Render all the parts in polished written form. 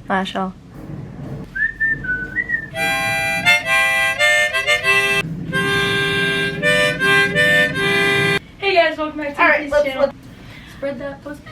Marshall. Hey guys, welcome back to the channel. Spread that pussy.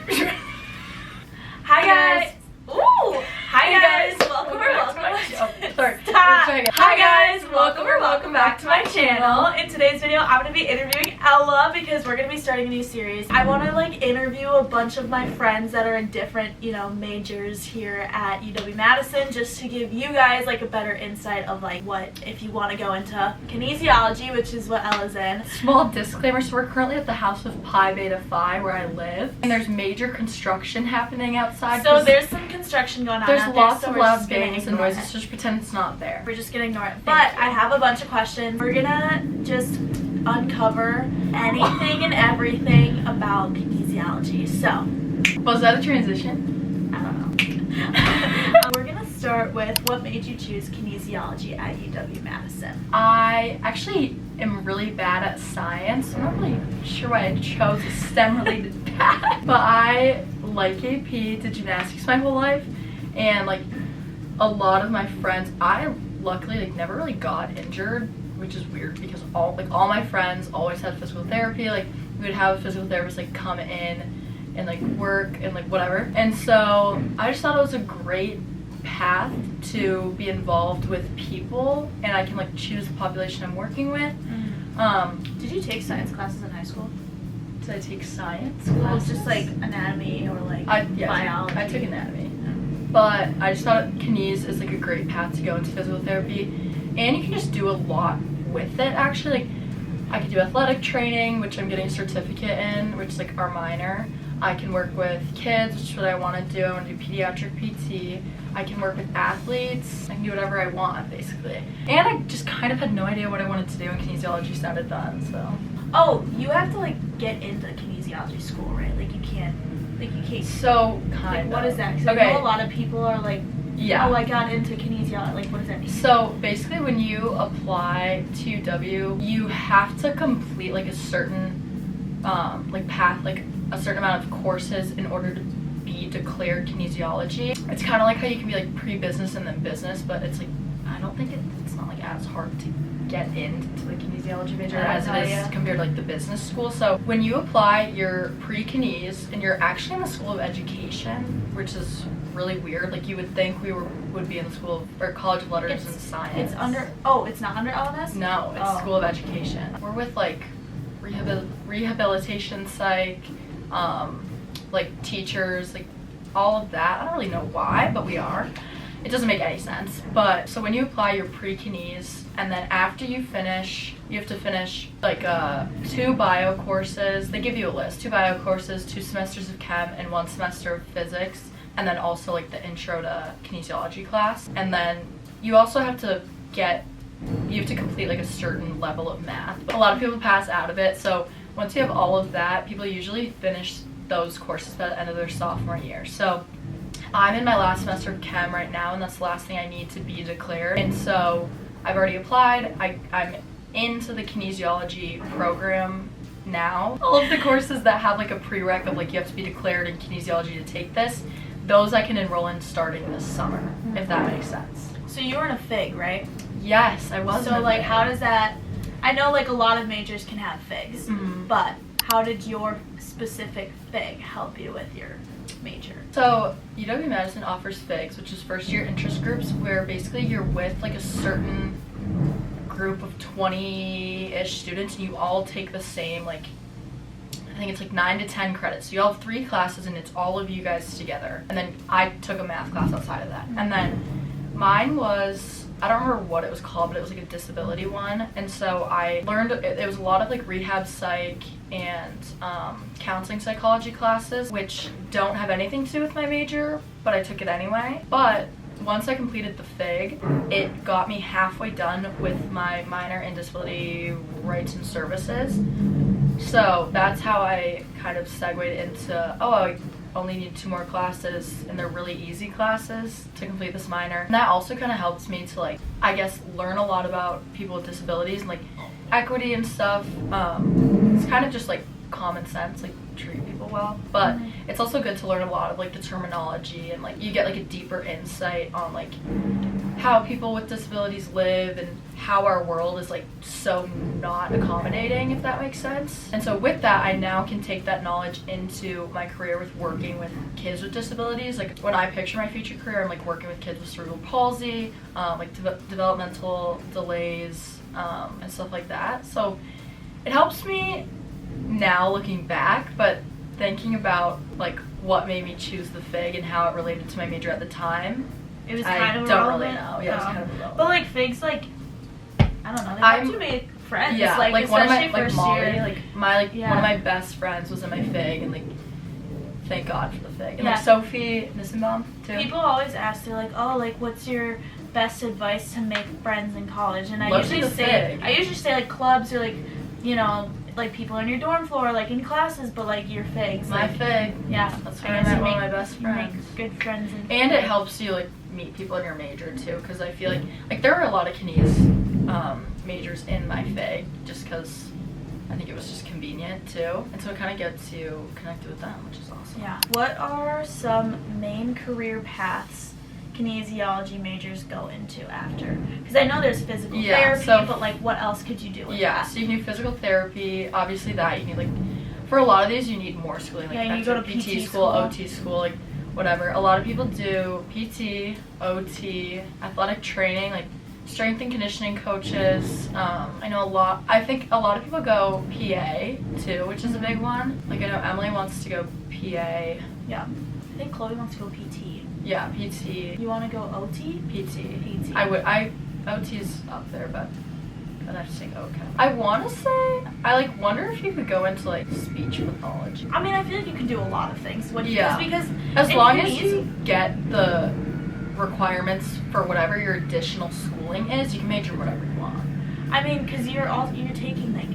Hi guys. Ooh. Hi guys. Welcome to my channel. Sorry. Hi guys. Welcome back to my channel. In today's video, I'm going to be interviewing Ella because we're going to be starting a new series. I want to interview a bunch of my friends that are in different, majors here at UW Madison, just to give you guys a better insight of what if you want to go into kinesiology, which is what Ella's in. Small disclaimer, so we're currently at the house of Pi Beta Phi where I live, and there's major construction happening outside. So there's some construction going on. There's lots of loud bangs and noises, just pretend it's not there. We're just gonna ignore it. But I have a bunch of questions. We're gonna just uncover anything and everything about kinesiology. So, was that a transition? I don't know. We're gonna start with, what made you choose kinesiology at UW Madison? I actually am really bad at science. I'm not really sure why I chose a STEM-related path, but I like AP, did gymnastics my whole life, and a lot of my friends, I luckily never really got injured, which is weird because all my friends always had physical therapy. We would have a physical therapist come in and work and whatever. And so I just thought it was a great path to be involved with people, and I can choose the population I'm working with. Did you take science classes in high school? Did I take science classes? Well, it's just anatomy or biology. I took anatomy. But I just thought kines is a great path to go into physical therapy, and you can just do a lot with it actually. I could do athletic training, which I'm getting a certificate in, which is our minor. I can work with kids, which is what I want to do. I want to do pediatric PT. I can work with athletes. I can do whatever I want basically. And I just kind of had no idea what I wanted to do when kinesiology sounded fun, so. Oh, you have to get into kinesiology school, right? You can't. So kind of. What is that? Because I know a lot of people are yeah. Oh, I got into kinesiology. What does that mean? So basically, when you apply to UW, you have to complete a certain path, a certain amount of courses in order to be declared kinesiology. It's kind of how you can be pre-business and then business, but it's I don't think it's not as hard to get into the kinesiology major as it is compared to the business school. So when you apply, you're pre-kines and you're actually in the School of Education, which is really weird. You would think we would be in the School of, or College of Letters and Science. It's under, it's not under LMS? No, it's School of Education. We're with rehabilitation psych, teachers, all of that. I don't really know why, but we are. It doesn't make any sense. But so when you apply, you're pre-kines, and then after you finish, you have to finish 2 bio courses. They give you a list: 2 bio courses, 2 semesters of chem, and 1 semester of physics, and then also the intro to kinesiology class. And then you also have to complete a certain level of math. But a lot of people pass out of it. So once you have all of that, people usually finish those courses by the end of their sophomore year. So I'm in my last semester of chem right now, and that's the last thing I need to be declared. And so I've already applied. I'm into the kinesiology program now. All of the courses that have a prereq of you have to be declared in kinesiology to take this, those I can enroll in starting this summer, if that makes sense. So you were in a FIG, right? Yes, I was. So how does that, I know a lot of majors can have FIGs, but how did your specific FIG help you with your major? So UW Madison offers FIGs, which is first year interest groups, where basically you're with a certain group of 20-ish students, and you all take the same I think it's 9 to 10 credits. So you all have 3 classes, and it's all of you guys together. And then I took a math class outside of that. And then mine was, I don't remember what it was called, but it was a disability one. And so I learned, it was a lot of rehab psych and counseling psychology classes, which don't have anything to do with my major, but I took it anyway. But once I completed the FIG, it got me halfway done with my minor in disability rights and services. So that's how I kind of segued into, I only need 2 more classes, and they're really easy classes to complete this minor. And that also kind of helps me to learn a lot about people with disabilities and equity and stuff. It's kind of just common sense, treat people well, but it's also good to learn a lot of like the terminology, and like you get like a deeper insight on like how people with disabilities live and how our world is like so not accommodating, if that makes sense. And so with that, I now can take that knowledge into my career with working with kids with disabilities. Like when I picture my future career, I'm like working with kids with cerebral palsy, like developmental delays, and stuff like that. So it helps me now looking back, but thinking about like what made me choose the FIG and how it related to my major at the time, it was kind of don't irrelevant. really know. Yeah, it was kind of irrelevant. But like FIG's like, I don't know, they helped you make friends. Yeah, like one of my first Molly, year. like my one of my best friends was in my FIG, and like thank God for the FIG. And yeah. like Sophie Nissenbaum too. People always ask, they're like, oh, like what's your best advice to make friends in college? And I usually say like clubs, or like, you know, like people on your dorm floor, like in classes, but like your FIGs. My like, FIG. Yeah. That's where I met one of my best friends. Make good friends. And it helps you like meet people in your major too, because I feel like there are a lot of kines majors in my FIG, just because I think it was just convenient too, and so it kind of gets you connected with them, which is awesome. Yeah. What are some main career paths kinesiology majors go into after? Because I know there's physical therapy, but like what else could you do with that? So you can do physical therapy, obviously that you need like, for a lot of these you need more schooling, like you go to PT school, OT school, like whatever. A lot of people do PT, OT, athletic training, like strength and conditioning coaches. I think a lot of people go PA too, which is a big one. Like I know Emily wants to go PA. Yeah. I think Chloe wants to go PT. Yeah, PT. You want to go OT? PT. OT is up there, but I'd have to take OChem. I want to say, I like wonder if you could go into like speech pathology. I mean, I feel like you can do a lot of things. Because as long as you get the requirements for whatever your additional schooling is, you can major whatever you want. I mean, because you're taking like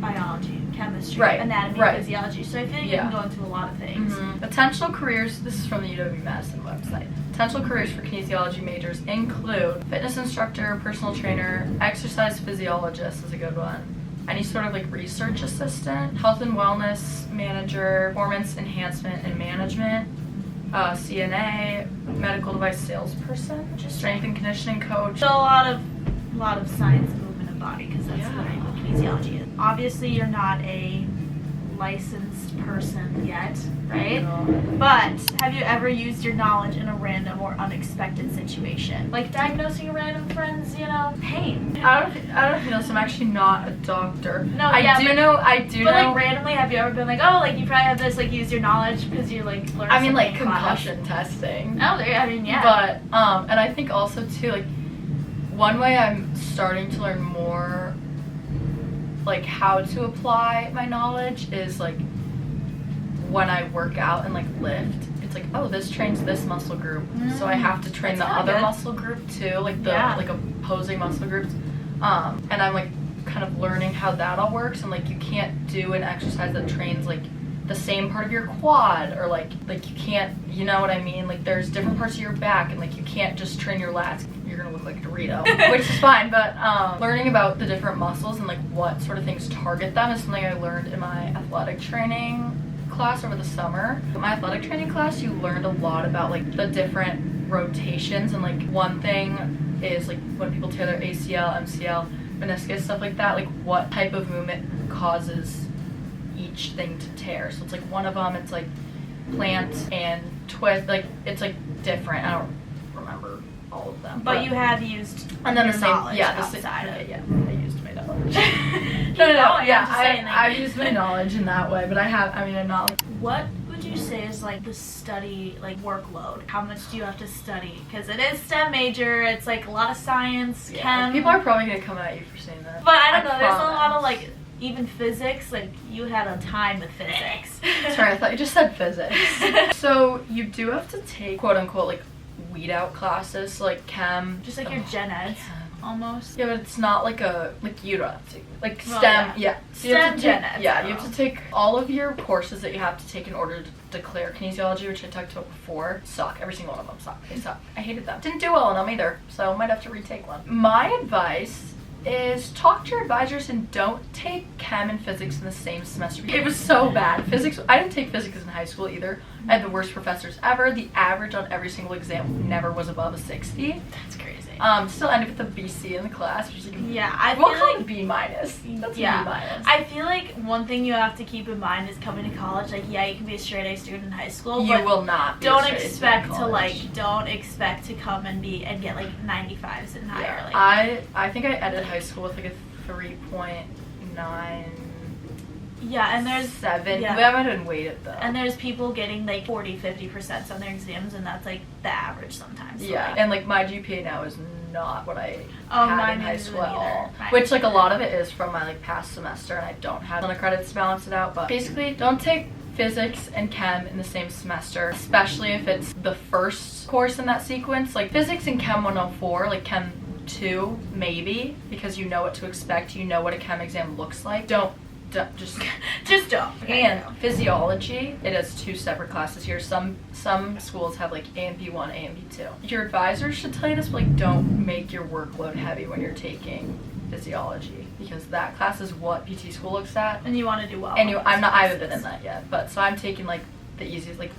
biology, chemistry, anatomy, physiology, so I feel like you can go into a lot of things. Potential careers, this is from the UW Madison website. Potential careers for kinesiology majors include fitness instructor, personal trainer, exercise physiologist is a good one, any sort of like research assistant, health and wellness manager, performance enhancement and management, CNA, medical device salesperson, strength and conditioning coach. So a lot of science, movement, and body, because that's literally what kinesiology is. Obviously, you're not a licensed person yet, right? No. But have you ever used your knowledge in a random or unexpected situation, like diagnosing a random friend's, pain? I don't know. So I'm actually not a doctor. No, I do know. But like randomly, have you ever been like, oh, like you probably have this, like use your knowledge because you're like learning. I mean, like concussion testing. Oh, I mean, yeah. But and I think also too, like one way I'm starting to learn more, like how to apply my knowledge is like when I work out and like lift, it's like, oh, this trains this muscle group, so I have to train the other muscle group too, like the like opposing muscle groups, and I'm like kind of learning how that all works, and like you can't do an exercise that trains like the same part of your quad, or like you can't, you know what I mean, like there's different parts of your back, and like you can't just train your lats. You're gonna look like a Dorito, which is fine, but learning about the different muscles and like what sort of things target them is something I learned in my athletic training class over the summer. In my athletic training class, you learned a lot about like the different rotations, and like one thing is like when people tear their ACL, MCL, meniscus, stuff like that, like what type of movement causes each thing to tear. So it's like one of them, it's like plant and twist, like it's like different. I don't remember all of them, but you have used and then your the same knowledge outside of it. I used my knowledge. I've used my knowledge in that way, but I'm not like. What would you say is like the study, like workload? How much do you have to study? Because it is STEM major, it's like a lot of science, chem. People are probably gonna come at you for saying that, but I don't know, there's a lot of like even physics, like you had a time with physics. Sorry, I thought you just said physics. So you do have to take quote unquote like weed out classes, so like chem, just like your gen eds almost. Yeah, but it's not like you don't have to like STEM. So STEM gen eds. Yeah, you have to take all of your courses that you have to take in order to declare kinesiology, which I talked about before. Suck. Every single one of them suck. They suck. I hated them. Didn't do well in them either, so might have to retake one. My advice is talk to your advisors and don't take chem and physics in the same semester. It was so bad. Physics, I didn't take physics in high school either. I had the worst professors ever. The average on every single exam never was above a 60. That's crazy. Still ended with a BC in the class, which is like, yeah, I we'll feel call like it B minus. That's yeah. B minus. I feel like one thing you have to keep in mind is coming to college. Like, yeah, you can be a straight A student in high school. You but will not. Be don't a straight A expect student in to college. don't expect to come and get like 95s and higher. Yeah. Like, I think I ended high school with like a 3.9. yeah, and there's 7. yeah. We haven't weighted though. And there's people getting like 40-50% on their exams, and that's like the average sometimes. So yeah, like, and like my GPA now is not what I Oh, had mine in high isn't school at either. all. Mine Which like a isn't. lot of it is from my like past semester, and I don't have a ton of credits to balance it out. But basically, don't take physics and chem in the same semester, especially if it's the first course in that sequence. Like physics and chem 104, like chem 2 maybe, because you know what to expect, you know what a chem exam looks like. Don't just don't. Okay, and physiology, it has 2 separate classes here. Some schools have like A and B1, A and B2. Your advisors should tell you this, but like don't make your workload heavy when you're taking physiology, because that class is what PT school looks at. And you want to do well. And I haven't been in that yet, but so I'm taking like the easiest, like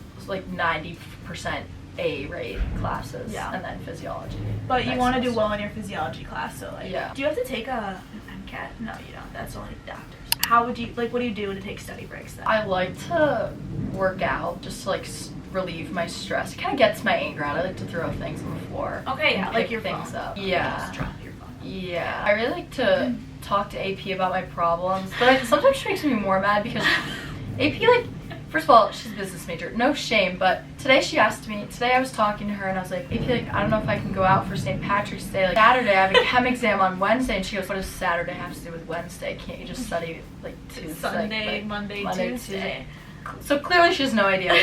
90% A rate classes, yeah. and then physiology. But you want to do semester. well in your physiology class, so like, yeah. Do you have to take an MCAT? No, you don't. That's only doctors. How would you what do you do to take study breaks then? I like to work out just to like relieve my stress. It kind of gets my anger out. I like to throw things on the floor. Okay, yeah, and like pick your things phone. up. You Yeah. just drop your phone. Yeah. I really like to talk to AP about my problems, but sometimes she makes me more mad because AP, like, first of all, she's a business major. No shame, but today I was talking to her and I was like, AP, like, I don't know if I can go out for St. Patrick's Day. Like, Saturday, I have a chem exam on Wednesday. And she goes, what does Saturday have to do with Wednesday? Can't you just study, like, Tuesday? Sunday, like, Monday, Tuesday. So clearly she has no idea.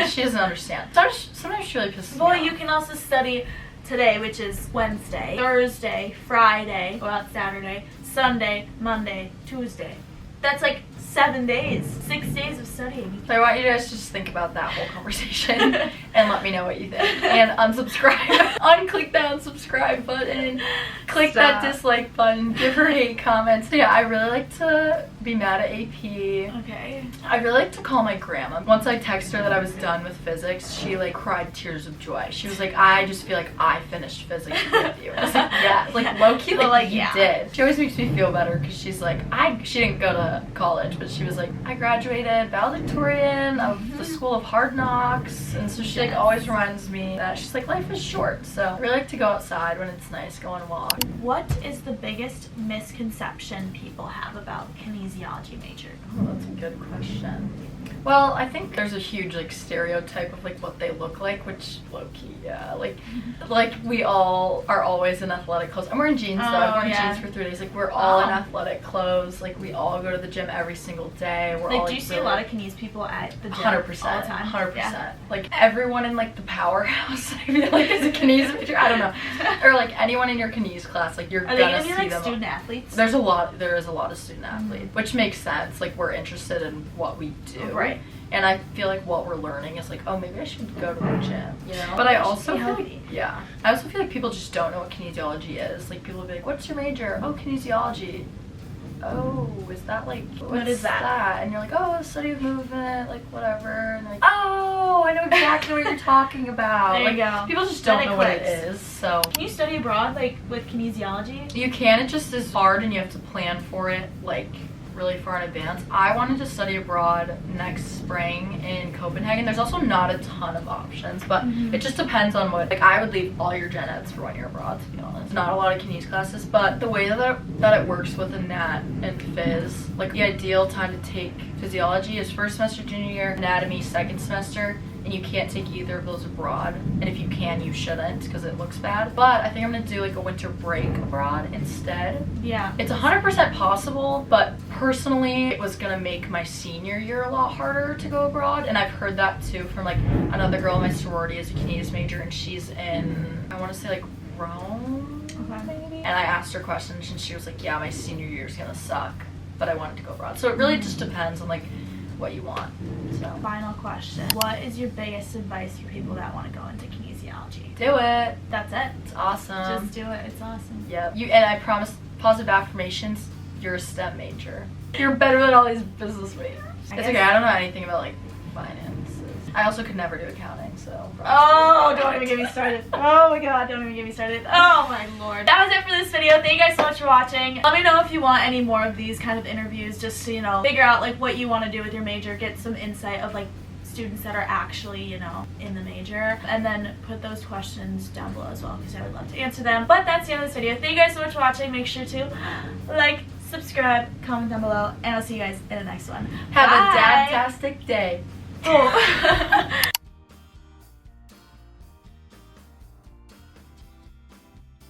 She doesn't understand. Sometimes she really pisses me Well, off. you can also study today, which is Wednesday, Thursday, Friday, go out Saturday, Sunday, Monday, Tuesday. That's like 7 days, 6 days of studying. So I want you guys to just think about that whole conversation and let me know what you think. And unsubscribe. Unclick that unsubscribe button. Click that dislike button. Give her hate comments. So yeah, I really like to be mad at AP. Okay. I really like to call my grandma. Once I texted her that I was done with physics, she like cried tears of joy. She was like, I just feel like I finished physics with you. And I was like, yeah. Like low-key, like you did. She always makes me feel better because she's like, she didn't go to college, but she was like, I graduated valedictorian of the School of Hard Knocks. And so she like always reminds me that she's like, life is short. So I really like to go outside when it's nice, go on a walk. What is the biggest misconception people have about kinesiology major? Oh, that's a good question. Well, I think there's a huge like stereotype of like what they look like, which low-key, yeah, like we all are always in athletic clothes. I'm wearing jeans though. I've worn jeans for 3 days. Like we're all in athletic clothes. Like we all go to the gym every single day. We're all do you see a lot of kines people at the gym 100%, all the time? 100%. Yeah. Like everyone in like the powerhouse, I feel like is a kines major. I don't know, or like anyone in your kines class, like you're Are they gonna gonna see be like them. student athletes? There is a lot of student athletes, which makes sense. Like we're interested in what we do, right? And I feel like what we're learning is like, oh, maybe I should go to the gym, you know? But I also feel like, I also feel like people just don't know what kinesiology is. Like people will be like, what's your major? Oh, kinesiology. Oh, is that like, what is that? And you're like, oh, study of movement, like whatever. And they're like, oh, I know exactly what you're talking about. There you go. People just don't know what it is. So can you study abroad like with kinesiology? You can. It just is hard, and you have to plan for it like really far in advance. I wanted to study abroad next spring in Copenhagen. There's also not a ton of options, but it just depends on what, like I would leave all your gen eds for when you're abroad, to be honest. Not a lot of kines classes, but the way that it works with a nat and phys, like the ideal time to take physiology is first semester junior year, anatomy second semester, and you can't take either of those abroad. And if you can, you shouldn't because it looks bad. But I think I'm gonna do like a winter break abroad instead. Yeah. It's 100% possible, but personally, it was gonna make my senior year a lot harder to go abroad. And I've heard that too from like another girl in my sorority is a kines major, and she's in, I want to say like Rome, maybe. And I asked her questions, and she was like, "Yeah, my senior year is gonna suck, but I wanted to go abroad." So it really just depends on like what you want. So final question: what is your biggest advice for people that want to go into kinesiology? Do it. That's it. It's awesome. Just do it. It's awesome. Yep. And I promise, positive affirmations, you're a STEM major. You're better than all these business majors. It's okay, I don't know anything about like finances. I also could never do accounting, so. Oh, don't even get me started. Oh my god, don't even get me started. Oh my lord. That was it for this video. Thank you guys so much for watching. Let me know if you want any more of these kind of interviews, just to, you know, figure out like what you want to do with your major, get some insight of like students that are actually, you know, in the major, and then put those questions down below as well, because I would love to answer them. But that's the end of this video. Thank you guys so much for watching. Make sure to like, subscribe, comment down below, and I'll see you guys in the next one. Have a dadtastic day. Oh.